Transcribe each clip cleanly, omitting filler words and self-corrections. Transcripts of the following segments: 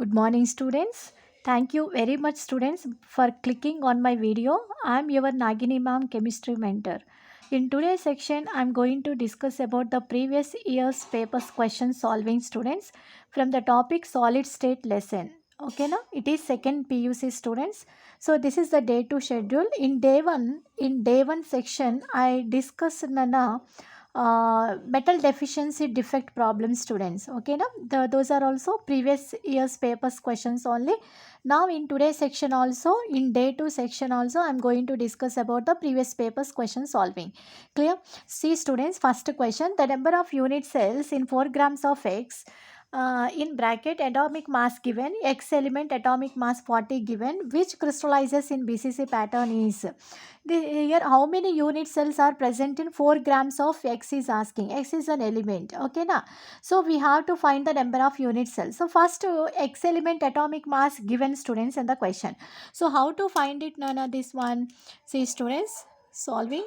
Good morning, students. Thank you very much, students, for clicking on my video. I'm your Nagini ma'am, chemistry mentor. In today's section, I'm going to discuss about the previous year's papers question solving, students, from the topic solid state lesson. Okay, now it is second PUC, students. So this is the day 2 schedule. In day one section, I discussed Nana metal deficiency defect problem, students. Okay, now those are also previous year's papers questions only. Now in today's section also, in day 2 section also, I'm going to discuss about the previous papers question solving. Clear? See, students, first question: the number of unit cells in 4 grams of X, in bracket atomic mass given, X element atomic mass 40 given, which crystallizes in BCC pattern is. Here how many unit cells are present in 4 grams of X is asking. X is an element. Okay, na? So we have to find the number of unit cells. So first, X element atomic mass given, students, in the question. So how to find it, Nana? This one. See, students, solving.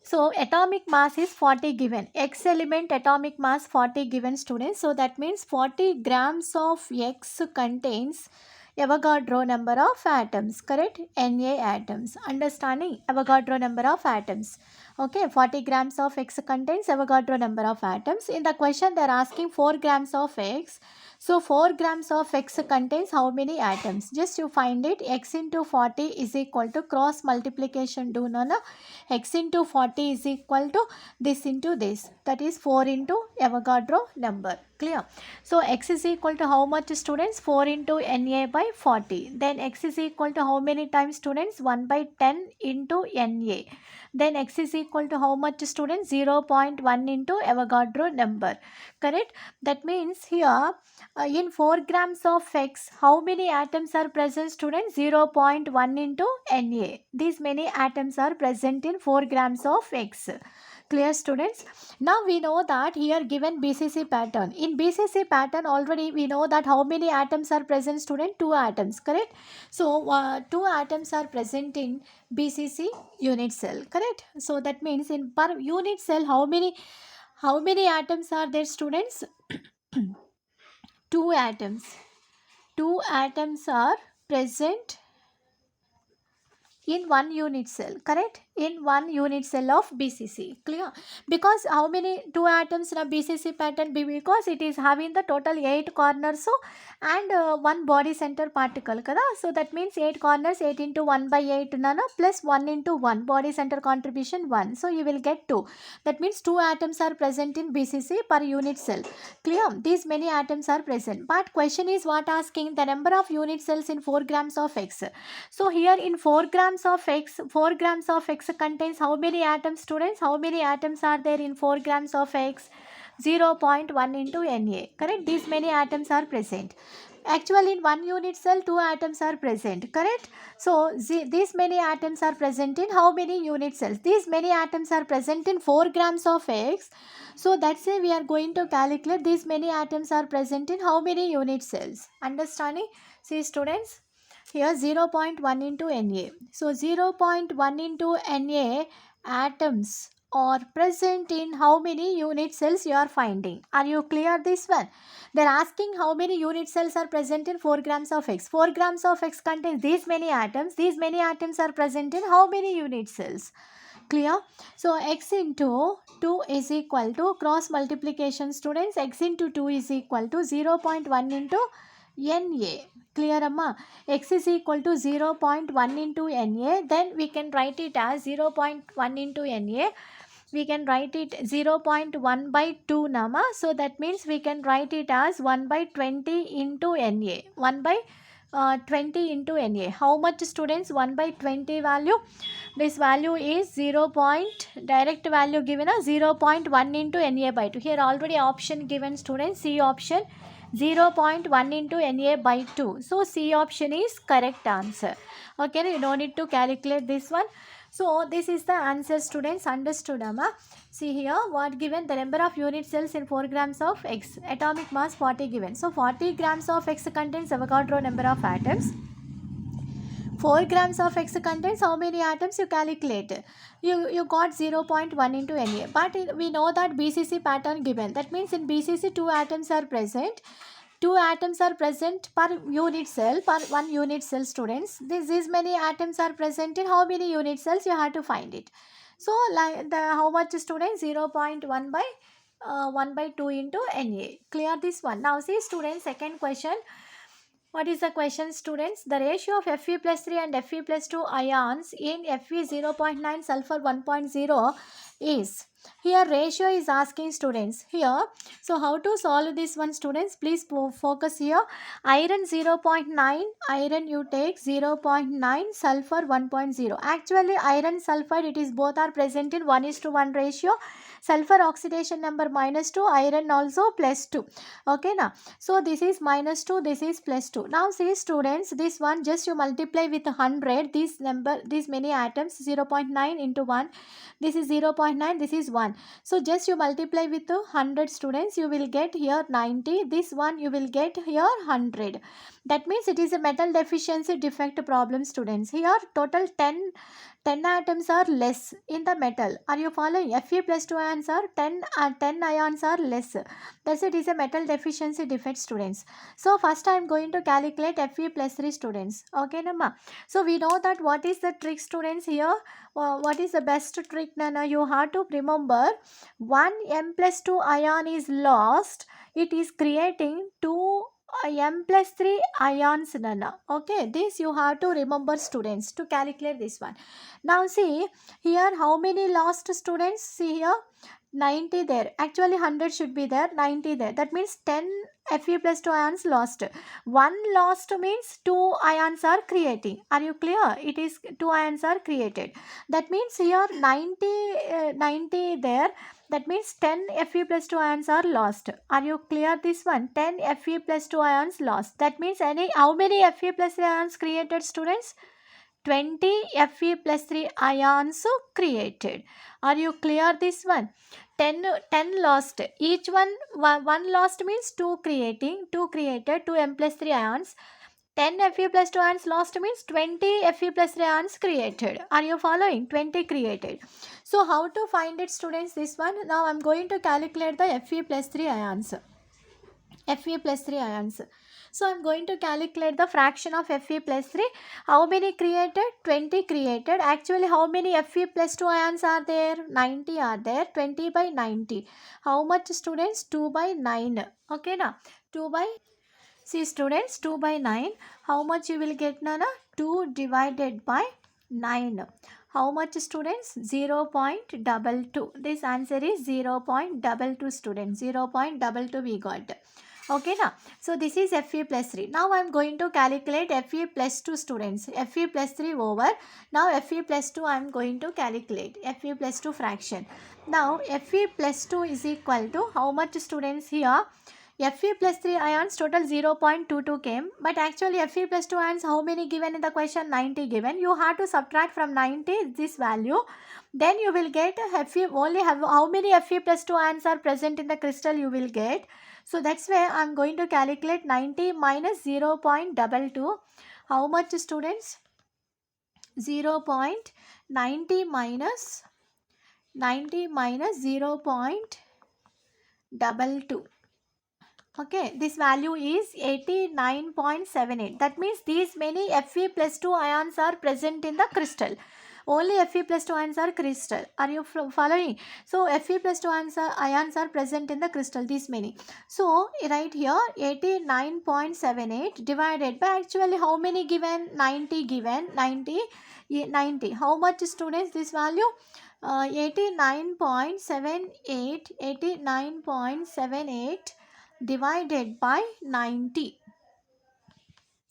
So atomic mass is 40 given. X element atomic mass 40 given, students. So that means 40 grams of X contains Avogadro number of atoms. Correct? Na atoms. Understanding? Avogadro number of atoms. Okay, 40 grams of X contains Avogadro number of atoms. In the question, they are asking 4 grams of X. So 4 grams of X contains how many atoms? Just you find it. X into 40 is equal to cross multiplication. Do no, no? X into 40 is equal to this into this. That is 4 into Avogadro number. Clear? So X is equal to how much, students? 4 into Na by 40. Then X is equal to how many times, students? 1 by 10 into Na. Then X is equal to how much, students? 0.1 into Avogadro number. Correct? That means here, in 4 grams of X, how many atoms are present, students? 0.1 into Na. These many atoms are present in 4 grams of X. Clear, students? Now we know that here given BCC pattern. In BCC pattern already we know that how many atoms are present, student? 2 atoms. Correct? So 2 atoms are present in BCC unit cell. Correct? So that means in per unit cell how many atoms are there, students? 2 atoms. 2 atoms are present in 1 unit cell. Correct? In 1 unit cell of BCC. Clear? Because how many 2 atoms in a BCC pattern? Because it is having the total 8 corners, so and 1 body center particle. Kada? So that means 8 corners, 8 into 1 by 8 nana plus 1 into 1 body center contribution 1. So you will get 2. That means 2 atoms are present in BCC per unit cell. Clear? These many atoms are present. But question is what asking? The number of unit cells in 4 grams of X. So here in 4 grams of X contains how many atoms, students? How many atoms are there in 4 grams of X? 0.1 into Na. Correct? These many atoms are present. Actually, in 1 unit cell, 2 atoms are present. Correct? So these many atoms are present in how many unit cells? These many atoms are present in 4 grams of X. So that's why we are going to calculate these many atoms are present in how many unit cells. Understanding? See, students, here 0.1 into Na. So 0.1 into Na atoms are present in how many unit cells you are finding. Are you clear this one? They are asking how many unit cells are present in 4 grams of X. 4 grams of X contains these many atoms. These many atoms are present in how many unit cells? Clear? So X into 2 is equal to cross multiplication, students. X into 2 is equal to 0.1 into Na. Clear, amma? X is equal to 0.1 into Na. Then we can write it as 0.1 into Na. We can write it 0.1 by 2 nama. So that means we can write it as 1 by 20 into Na. 1 by 20 into Na. How much, students? 1 by 20 value. This value is 0. Direct value given as 0.1 into Na by 2. Here already option given, students. C option 0.1 into Na by 2. So C option is correct answer. Okay, you don't need to calculate this one. So this is the answer, students. Understood, amma? See here what given: the number of unit cells in 4 grams of X, atomic mass 40 given. So 40 grams of X contains Avogadro number of atoms. 4 grams of X contains how many atoms? You calculate. You got 0.1 into Na. But we know that BCC pattern given. That means in BCC 2 atoms are present. 2 atoms are present per unit cell, per 1 unit cell, students. These many atoms are present in how many unit cells? You have to find it. So like how much, students? 0.1 by 1 by 2 into Na. Clear this one. Now see, students, second question. What is the question, students? The ratio of Fe plus 3 and Fe plus 2 ions in Fe 0.9 sulfur 1.0 is. Here ratio is asking, students. Here, so how to solve this one, students? Please focus here. Iron 0.9, iron you take 0.9, sulfur 1.0. Actually iron sulfide, it is both are present in 1:1 ratio. Sulfur oxidation number -2, iron also +2. Okay now. So this is -2, this is +2. Now see, students, this one just you multiply with 100. This number, these many atoms, 0.9 into 1. This is 0.9, this is 1. So just you multiply with 100, students. You will get here 90. This one you will get here 100. That means it is a metal deficiency defect problem, students. Here total 10 atoms are less in the metal. Are you following? Fe plus 2 ions are 10 ions are less. That's it, is a metal deficiency defect, students. So first I am going to calculate Fe plus 3, students. Okay, Nama. So we know that what is the trick, students, here. What is the best trick, Nana? You have to remember, 1 M plus 2 ion is lost. It is creating 2 M plus 3 ions, Nana. Okay, this you have to remember, students, to calculate this one. Now see, here how many lost, students? See here, 90 there. Actually 100 should be there, 90 there. That means 10 Fe plus 2 ions lost. 1 lost means 2 ions are creating. Are you clear? It is 2 ions are created. That means here 90 there. That means 10 Fe plus 2 ions are lost. Are you clear this one? 10 Fe plus 2 ions lost. That means how many Fe plus 3 ions created, students? 20 Fe plus 3 ions created. Are you clear this one? 10 lost. Each one lost means 2 creating, 2 created, 2 M plus 3 ions. 10 Fe plus 2 ions lost means 20 Fe plus 3 ions created. Are you following? 20 created. So how to find it, students, this one? Now I am going to calculate the Fe plus 3 ions. Fe plus 3 ions. So I am going to calculate the fraction of Fe plus 3. How many created? 20 created. Actually how many Fe plus 2 ions are there? 90 are there. 20 by 90. How much, students? 2 by 9. Okay now. 2 by, see, students, 2 by 9. How much you will get, Nana? 2 divided by 9. How much, students? 0.22. This answer is 0.22, students. 0.22 we got. Okay now. So this is Fe plus 3. Now I am going to calculate Fe plus 2, students. Fe plus 3 over. Now Fe plus 2 I am going to calculate. Fe plus 2 fraction. Now Fe plus 2 is equal to how much, students, here? Fe plus 3 ions total 0.22 came. But actually Fe plus 2 ions how many given in the question? 90 given. You have to subtract from 90 this value. Then you will get Fe, only have how many Fe plus 2 ions are present in the crystal you will get. So that's why I am going to calculate 90 minus 0.22. How much, students? 0.90 minus 0.22. Okay, this value is 89.78. That means these many Fe plus 2 ions are present in the crystal. Only Fe plus 2 ions are crystal. Are you following? So Fe plus 2 ions are present in the crystal, these many. So right here 89.78 divided by, actually how many given? 90 given. 90. How much, students, this value? 89.78. 89.78 divided by 90.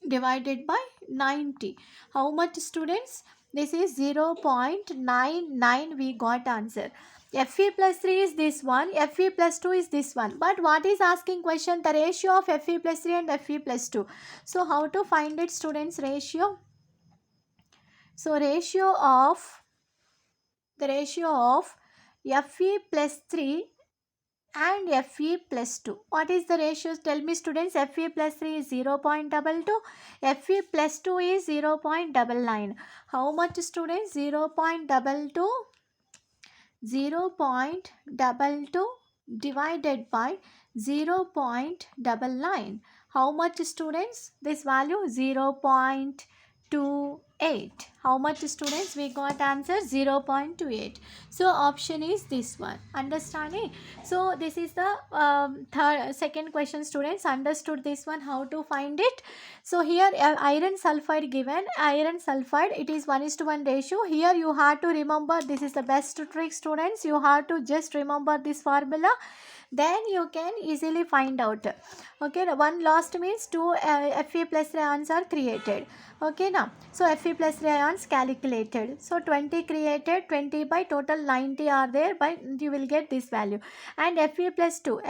Divided by 90. How much, students? This is 0.99. We got answer. Fe plus 3 is this one. Fe plus 2 is this one. But what is asking question? The ratio of Fe plus 3 and Fe plus 2. So how to find it, students? Ratio. So ratio of Fe plus 3 and Fe plus 2. What is the ratio? Tell me, students. Fe plus 3 is 0.22. Fe plus 2 is 0.99. How much, students? 0.22. 0.22 divided by 0.99. How much students? This value 0.28. How much students? We got answer 0.28. So option is this one. Understanding? So this is the second question, students. Understood this one, how to find it? So here iron sulfide given. Iron sulfide, it is 1:1 ratio. Here you have to remember, this is the best trick, students. You have to just remember this formula, then you can easily find out. Okay, the one lost means two Fe plus ions are created. Okay, now so Fe plus ions calculated, so 20 created, 20 by total 90 are there, by you will get this value. And Fe plus 2,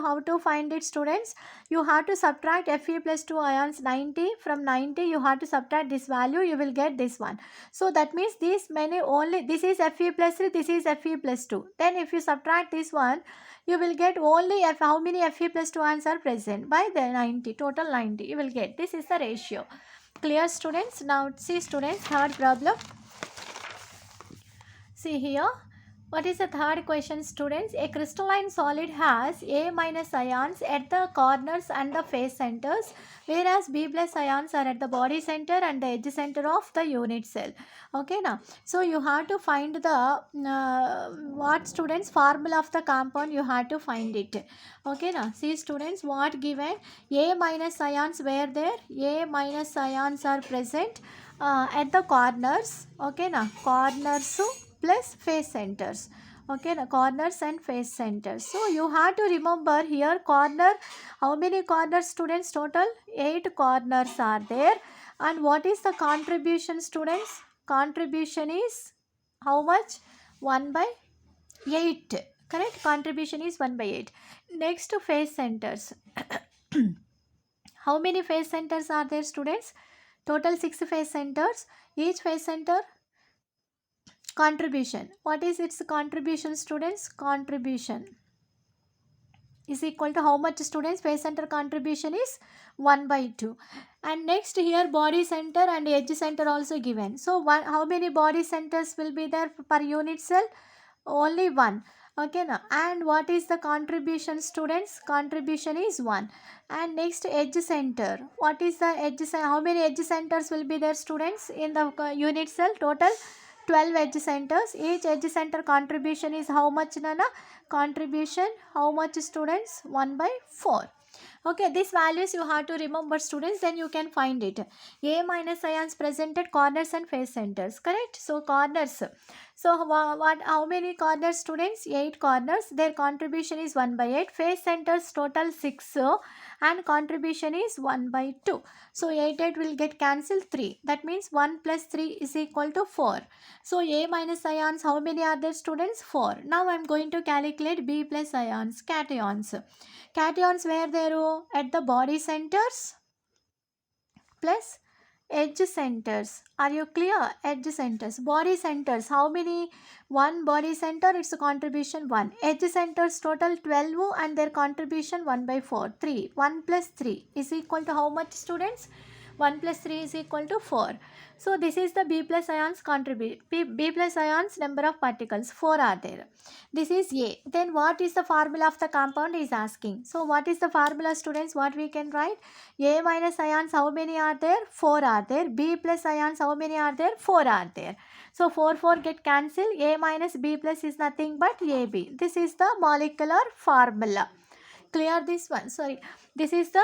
how to find it, students? You have to subtract Fe plus 2 ions, 90, from 90 you have to subtract this value, you will get this one. So that means these many only, this is Fe plus 3, this is Fe plus 2, then if you subtract this one, you will get only how many Fe plus 2 ions are present, by the 90, total 90 you will get. This is the ratio. Clear, students? Now see, students, third problem. See here, what is the third question, students? A crystalline solid has A minus ions at the corners and the face centers, whereas B plus ions are at the body center and the edge center of the unit cell. Okay, now so you have to find the what, students? Formula of the compound, you have to find it. Okay, now see, students, what given? A minus ions were there, A minus ions are present at the corners. Okay, now corners plus face centers. Okay, the corners and face centers. So you have to remember here, corner, how many corners, students? Total 8 corners are there. And what is the contribution, students? Contribution is how much? 1 by 8. Correct? Contribution is 1 by 8. Next to face centers. How many face centers are there, students? Total 6 face centers. Each face center contribution. What is its contribution, students? Contribution is equal to how much, students? Face center contribution is 1 by 2. And next here, body center and edge center also given. So how many body centers will be there per unit cell? Only 1. Okay, now and what is the contribution, students? Contribution is 1. And next, edge center. What is the edge center? How many edge centers will be there, students, in the unit cell? Total 12 edge centers. Each edge center contribution is how much, Nana? Contribution how much, students? 1 by 4. Okay, these values you have to remember, students, then you can find it. A minus ions presented corners and face centers. Correct? So corners. So what? How many corners, students? 8 corners. Their contribution is 1 by 8. Face centers total 6 and contribution is 1 by 2. So 8 will get cancelled, 3. That means 1 plus 3 is equal to 4. So A minus ions, how many are there, students? 4. Now I am going to calculate B plus ions, cations. Cations were there at the body centers plus edge centers. Are you clear? Edge centers. Body centers, how many? 1 body center, its contribution 1. Edge centers total 12 and their contribution 1 by 4. 3. 1 plus 3 is equal to how much, students? 1 plus 3 is equal to 4. So this is the B plus ions contribute. B plus ions number of particles, 4 are there. This is A. Then what is the formula of the compound is asking. So what is the formula, students? What we can write? A minus ions, how many are there? 4 are there. B plus ions, how many are there? 4 are there. So 4 get cancelled. A minus B plus is nothing but AB. This is the molecular formula. Clear this one? Sorry. This is the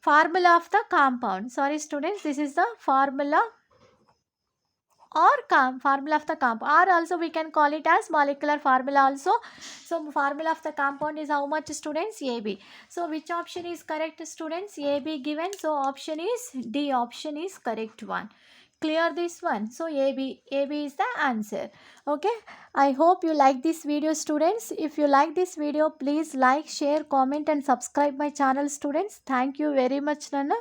formula of the compound. Sorry, students. This is the formula or formula of the compound, or also we can call it as molecular formula also. So formula of the compound is how much, students? AB. So which option is correct, students? AB given. So option is D. Option is correct one. Clear this one? So AB is the answer. Okay, I hope you like this video, students. If you like this video, please like, share, comment and subscribe my channel, students. Thank you very much, Nana.